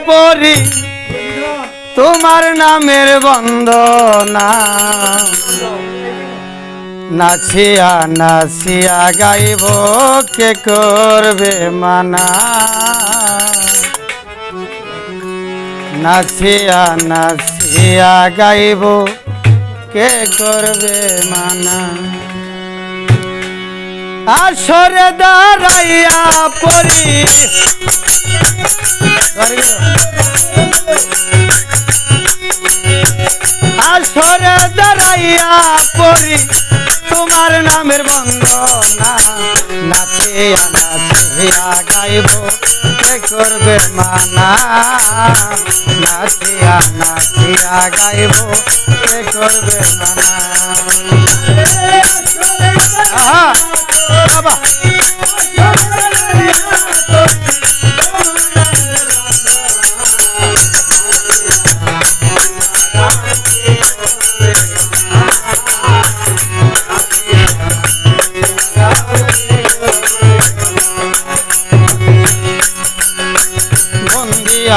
পড়ি তোমার নামের বন্দনা নাচিয়া নাচিয়া গাইব কে করবে মানা নাচিয়া নাচিয়া গাইব কে করবে মানা আসরে দাঁড়াইয়া পড়ি আসরে দাঁড়াইয়া পড়ি তোমার নামের বন্দনা নাচিয়া নাচিয়া গাইব কে করবে মানা নাচিয়া নাচিয়া গাইব কে করবে মানা বাবা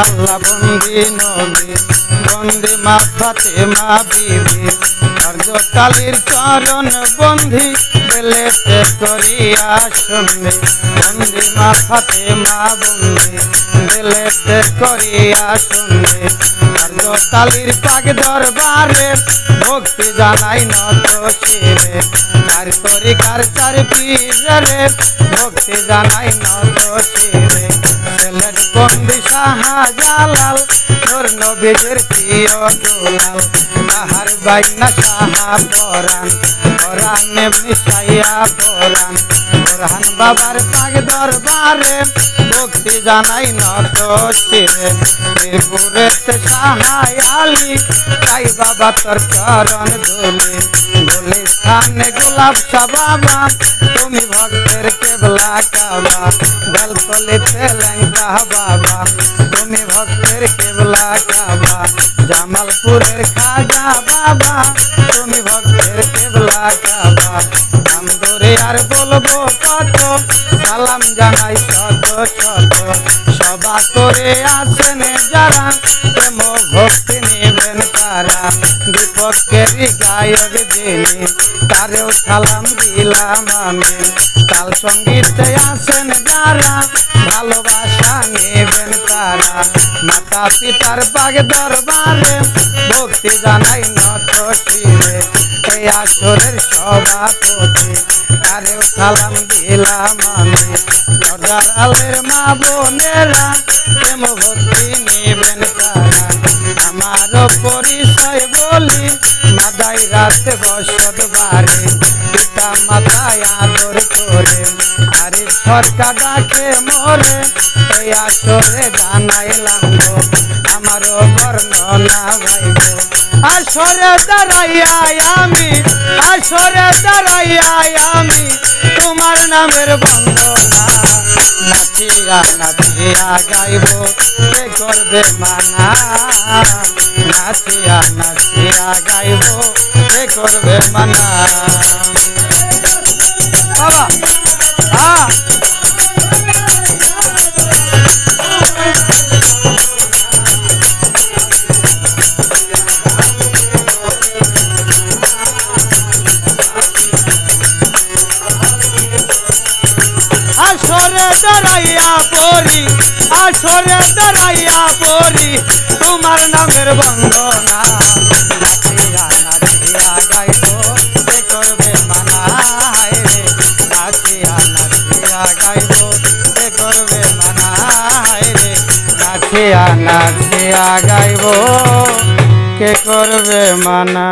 আল্লাহ বন্দি নবী বন্দি মা ফাতেমা বিবি কার্যকালীর চরণ বন্ধি বেলেতে করিয়া শুনবে বন্দি মা ফাতেমা বন্দি বেলেতে করিয়া শুনবে কার্যকালীর পাক দরবারে ভক্তি জানাই নত শিরে চার তরিকার চার পীরে ভক্তি জানাই নত শিরে ছেলের বন্দি শাহজালাল তোর নবীদের প্রিয় দুলাল বাহার বাইনা শাহা পরাণ পরাণে মিশাইয়া পরাণ পরাণ বাবার পাক দরবারে ভক্তি জানাই নত শিরে মিরপুরেতে শাহাই আলী তাই বাবা তোর চরণ ধুলি গুলিস্তানে গোলাপ শাহ বাবা তুমি ভক্তের কেবলা কাবা বেলতলিতে ল্যাংটা বাবা তুমি ভক্তের কেবলা কাবা জামালপুরের খাজা বাবা তুমি ভক্তের কেবলা কাবা নাম ধরে আর বলবো কত সালাম জানাই শত শত সভা করে আছেন যারা প্রেম ভক্তি নেবেন তারা বিপক্ষেরই গায়ক যিনি তারেও সালাম দিলাম আমি তাল সঙ্গীতে আছেন যারা ভালোবাসা নেবেন তারা মাতা পিতার পাক দরবারে ভক্তি জানাই নত শিরে এই আসরের সভাপতি তারেও সালাম দিলাম আমি দরজার আলের মা বোনেরা প্রেম ভক্তি নেবেন তারা আমারও পরিচয় বলি মাদাই রাতে বসত বাড়ি পিতা মাথায় আদর করে আরে সরকার ডাকে মরে এই আসরে জানাইলাম গো আমারও বর্ণনা ভাইব আসরে দাঁড়াইয়া আমি তোমার নামের বন্দনা নাচিয়া নাচিয়া গাইব কে করবে মানা নাচিয়া নাচিয়া গাইব কে করবে মানা বাবা আসরে দাঁড়াইয়া পড়ি তোমার নামের বন্দনা নাচিয়া নাচিয়া গাইব কে করবে মানা রে নাচিয়া নাচিয়া গাইব কে করবে মানা রে নাচিয়া নাচিয়া গাইব কে করবে মানা।